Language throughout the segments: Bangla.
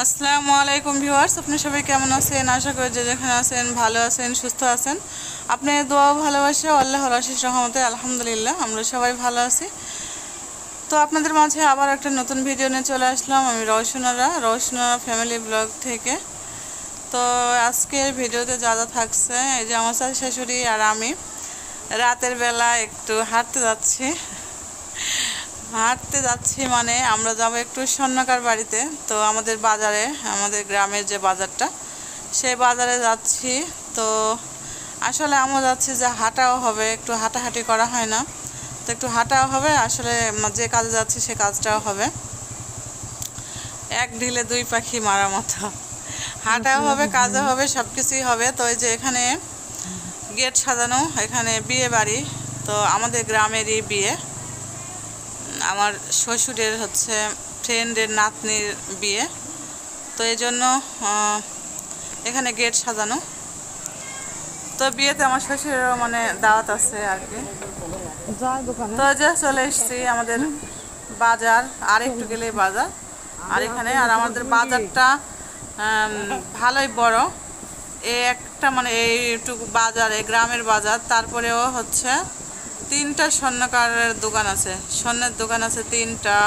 আসসালামু আলাইকুম ভিউয়ার্স, আপনি সবাই কেমন আছেন? আশা করি যে যেখানে আছেন ভালো আছেন, সুস্থ আছেন। আপনার দোয়া ভালোবাসা আল্লাহর অশেষ রহমতে আলহামদুলিল্লাহ আমরা সবাই ভালো আছি। তো আপনাদের মাঝে আবার একটা নতুন ভিডিও নিয়ে চলে আসলাম আমি রওশনারা ফ্যামিলি ব্লগ থেকে। তো আজকের ভিডিওতে যা যা থাকছে, এই যে আমার শাশুড়ি আর আমি রাতের বেলা একটু হাঁটতে যাচ্ছি মানে আমরা যাব একটু স্বর্ণকার বাড়িতে। তো আমাদের বাজারে, আমাদের গ্রামের যে বাজারটা, সেই বাজারে যাচ্ছি। তো আসলে আমরা যাচ্ছি যে হাঁটাও হবে, একটু হাঁটাহাঁটি করা হয় না, তো একটু হাঁটাও হবে, আসলে যে কাজে যাচ্ছি সে কাজটাও হবে। এক ঢিলে দুই পাখি মারা মতো, হাঁটাও হবে, কাজও হবে, সব কিছুই হবে। তো এই যে এখানে গেট সাজানো, এখানে বিয়ে বাড়ি। তো আমাদের গ্রামেরই বিয়ে, আমার শ্বশুরের হচ্ছে ফ্রেন্ডের নাতনির বিয়ে। তো এই জন্য এখানে গেট সাজানো। তো বিয়েতে আমার শ্বশুরেরও মানে দাওয়াত আছে আর কি। তো যে চলে এসেছি আমাদের বাজার, আর একটু গেলেই বাজার। আর এখানে আর আমাদের বাজারটা ভালোই বড়। এই একটা মানে এইটুকু বাজার, এই গ্রামের বাজার, তারপরেও হচ্ছে 3টা স্বর্ণকারের দোকান আছে, স্বর্ণের দোকান আছে 3টা।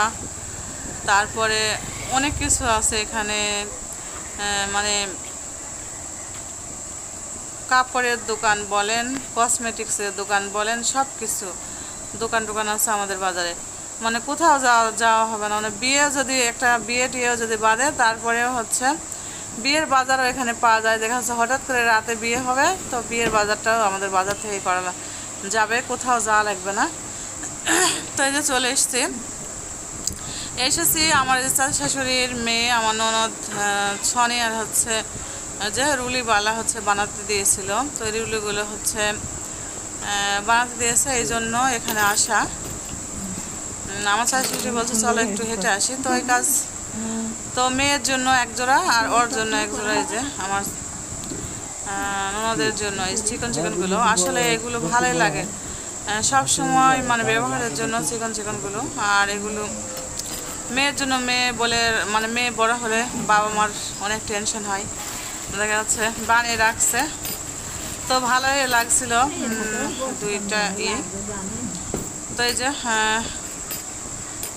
তারপরে অনেক কিছু আছে এখানে, মানে কাপড়ের দোকান বলেন, কসমেটিক্সের দোকান বলেন, সব কিছু দোকান আছে আমাদের বাজারে। মানে কোথাও যাওয়া হবে না, মানে বিয়ে যদি একটা বিয়ে টিয়েও যদি বাঁধে, তারপরেও হচ্ছে বিয়ের বাজারও এখানে পাওয়া যায়। দেখা যাচ্ছে হঠাৎ করে রাতে বিয়ে হবে, তো বিয়ের বাজারটাও আমাদের বাজার থেকে করা যাবে, কোথাও যাওয়া লাগবে না। তো এই যে চলে এসেছি আমার শাশুড়ির মেয়ে, আমার ননদ ছনি আর হচ্ছে যে রুলিবালা হচ্ছে বানাতে দিয়েছিল। তো এই রুলিগুলো হচ্ছে বানাতে দিয়েছে, এই জন্য এখানে আসা। আমার শাশুড়ি বলছে চলো একটু হেঁটে আসি। তো এই কাজ, তো মেয়ের জন্য এক জোড়া আর ওর জন্য এক জোড়া, এই যে আমার ননদের জন্য এই চিকনগুলো। আসলে এগুলো ভালোই লাগে সব সময়, মানে ব্যবহারের জন্য চিকনগুলো। আর এগুলো মেয়ের জন্য, মেয়ে বলে মানে মেয়ে বড় হলে বাবা মার অনেক টেনশন হয়, দেখা যাচ্ছে বানিয়ে রাখছে। তো ভালোই লাগছিল 2টা ইয়ে। তো এই যে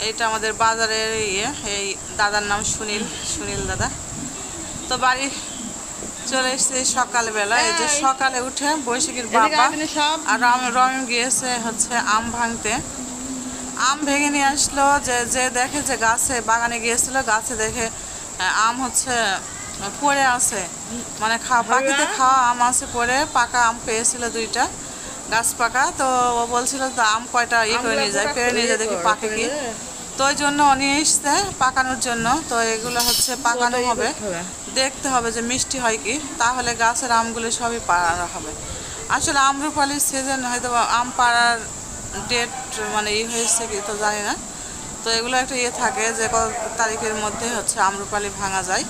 এইটা আমাদের বাজারের ইয়ে, এই দাদার নাম সুনীল দাদা। তো বাড়ি চলে এসেছি সকালবেলা। এই যে সকালে উঠে বৈশাখীর বাবা আর রমি গিয়েছে হচ্ছে আম ভাঙতে। আম ভেঙে নিয়ে আসলো, যে দেখে যে গাছে বাগানে গিয়েছিল, গাছে দেখে আম হচ্ছে পড়ে আছে, মানে পাখিতে খাওয়া আম আছে পড়ে, পাকা আম পেয়েছিল 2টা গাছ পাকা। তো ও বলছিল তো আম কয়টা করে নিয়ে যায়, পেরে নিয়ে যায়, দেখি পাকে কি। তো ওই জন্য নিয়ে এসছে পাকানোর জন্য। তো এগুলো হচ্ছে পাকানো হবে, দেখতে হবে যে মিষ্টি হয় কি, তাহলে গাছের আমগুলো সবই পাড়া হবে। আসলে আম্রপালির সিজন হয়তো আম পাড়ার ডেট মানে হয়েছে কি তো জানি না। তো এগুলো একটা থাকে যে কত তারিখের মধ্যে হচ্ছে আম্রপালি ভাঙা যায়।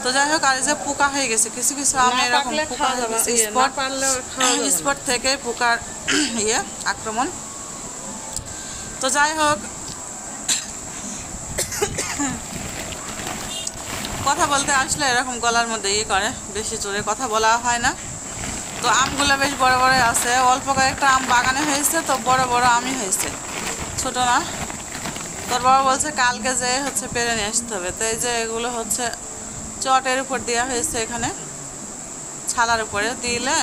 তো যাই হোক, আর যে পোকা হয়ে গেছে কিছু কিছু আম, এরকম পোকা হয়ে গেছে, স্পট থেকে পোকার আক্রমণ। তো যাই হোক, কথা বলতে আসলে এরকম গলার মধ্যে করে, বেশি জোরে কথা বলা হয় না। তো আমগুলো বেশ বড় বড় আছে, অল্প কয়েকটা আম বাগানে হয়েছে, তো বড় বড় আমই হয়েছে, ছোট না। তোর বাবা বলছে কালকে যে হচ্ছে পেরে নিয়ে আসতে হবে। তো এই যে এগুলো হচ্ছে চটের উপর দেওয়া হয়েছে, এখানে ছালার উপরে দিলে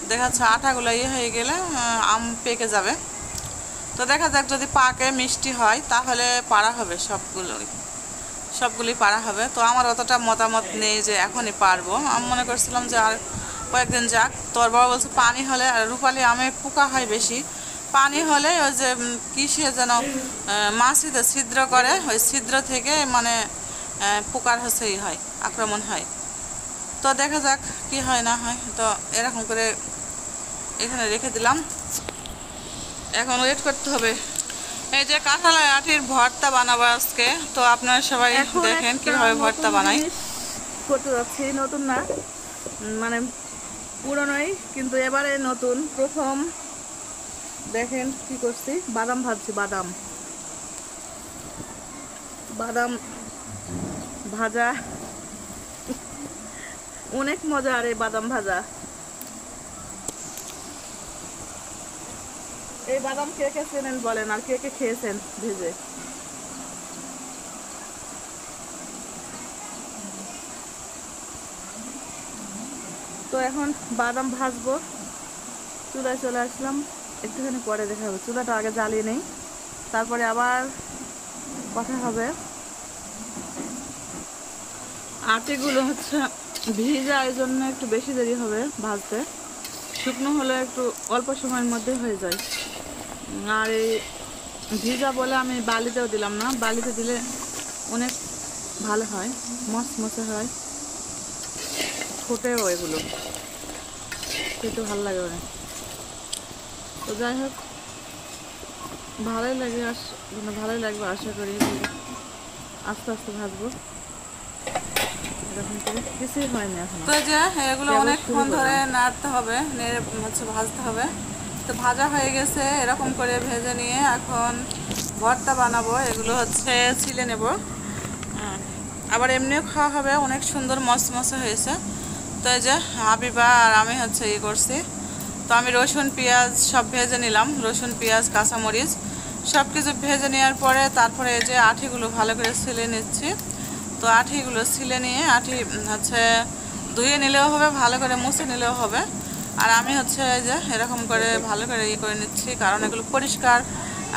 দেখা যাচ্ছে আটাগুলো হয়ে গেলে আম পেকে যাবে। তো দেখা যাক, যদি পাকে মিষ্টি হয় তাহলে পাড়া হবে, সবগুলি পাড়া হবে। তো আমার অতটা মতামত নেই যে এখনই পারবো, আমি মনে করছিলাম যে আর কয়েকদিন যাক। তোর বাবা বলছে পানি হলে, আর রূপালি আমে পোকা হয় বেশি, পানি হলে ওই যে কিসে যেন মাছিতে ছিদ্র করে, ওই ছিদ্র থেকে মানে পোকার হচ্ছে হয়, আক্রমণ হয়। তো দেখা যাক কি হয় না হয়। তো এরকম করে এখানে রেখে দিলাম, এখন ওয়েট করতে হবে। এই যে কাঁঠালের আঠির ভর্তা বানাবো আজকে। তো আপনারা সবাই দেখেন কিভাবে ভর্তা বানাই। করতে যাচ্ছি, নতুন না মানে পুরনোই, কিন্তু এবারে নতুন প্রথম। দেখেন কি করছি, বাদাম ভাজছি, বাদাম ভাজা অনেক মজা। আর এই বাদাম ভাজা, এই বাদাম কে কে চেনেন বলেন, আর কে কে খেয়েছেন ভেজে। তো এখন বাদাম ভাজবো, চুলায় চলে আসলাম। একটুখানি পরে দেখা হবে, চুলাটা আগে জ্বালিয়ে নেই, তারপরে আবার কথা হবে। আটিগুলো হচ্ছে ভিজা, এই জন্য একটু বেশি দেরি হবে ভাজতে। শুকনো হলে একটু অল্প সময়ের মধ্যে হয়ে যায়। আর এই ভিজা বলে আমি বালিতেও দিলাম না, বালিতে দিলে অনেক ভালো হয়, মচমচে হয়, ফোটেও এগুলো, খেতে ভালো লাগে অনেক। তো যাই হোক, ভালোই লাগে, ভালোই লাগবে আশা করি। আস্তে আস্তে ভাজবো, এরকম করে কিছুই হয়নি এখন। তো এই যে এগুলো অনেকক্ষণ ধরে নাড়তে হবে, নেড়ে হচ্ছে ভাজতে হবে। তো ভাজা হয়ে গেছে, এরকম করে ভেজে নিয়ে এখন ভর্তা বানাবো। এগুলো হচ্ছে ছিলে নেব, আবার এমনিও খাওয়া হবে। অনেক সুন্দর মচমচে হয়েছে। তো এই যে হাবিবা আর আমি হচ্ছে ইয়ে করছি। তো আমি রসুন পেঁয়াজ সব ভেজে নিলাম, রসুন পেঁয়াজ কাঁচামরিচ সব কিছু ভেজে নেওয়ার পরে তারপরে এই যে আঠিগুলো ভালো করে ছিলে নিচ্ছি। তো আঠিগুলো ছিলে নিয়ে আঠি হচ্ছে ধুয়ে নিলেও হবে, ভালো করে মুছে নিলেও হবে। আর আমি হচ্ছে এই যে এরকম করে ভালো করে ইয়ে করে নিচ্ছি, কারণ এগুলো পরিষ্কার,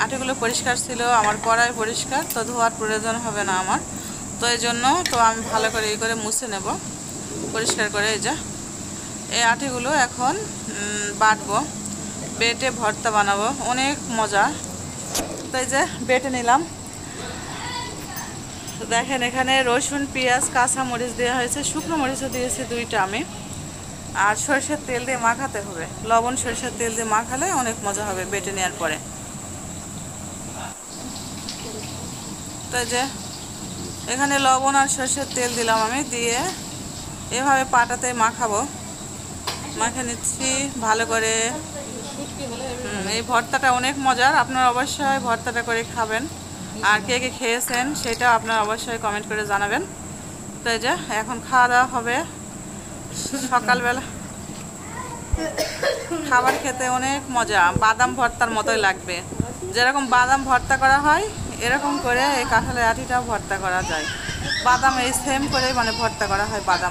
আঠিগুলো পরিষ্কার ছিল, আমার কড়াই পরিষ্কার, তো ধোয়ার প্রয়োজন হবে না আমার। তো এই জন্য তো আমি ভালো করে ইয়ে করে মুছে নেব পরিষ্কার করে। এই যে এই আঠিগুলো এখন বাটবো, বেটে ভর্তা বানাবো, অনেক মজা। তো এই যে বেটে নিলাম, দেখেন এখানে রসুন পেঁয়াজ কাঁচামরিচ দেওয়া হয়েছে, শুকনো মরিচও দিয়েছি 2টা আমি। আর সরষের তেল দিয়ে মাখাতে হবে, লবণ সরষের তেল দিয়ে মাখালে অনেক মজা হবে বেটে নেওয়ার পরে। তো এই যে এখানে লবণ আর সরষের তেল দিলাম আমি, দিয়ে এভাবে পাটাতে মাখাবো, মাখে নিচ্ছি ভালো করে। এই ভর্তাটা অনেক মজার, আপনারা অবশ্যই ভর্তাটা করে খাবেন। আর কে কে খেয়েছেন সেটা আপনারা অবশ্যই কমেন্ট করে জানাবেন। তো এই যে এখন খাওয়া দাওয়া হবে। সকালবেলা খাবার খেতে অনেক মজা, বাদাম ভর্তার মতোই লাগবে। যেরকম বাদাম ভর্তা করা হয় এরকম করে এই কাঁঠালের আটিটাও ভর্তা করা যায়। বাদাম এই সেম করে মানে ভর্তা করা হয় বাদাম।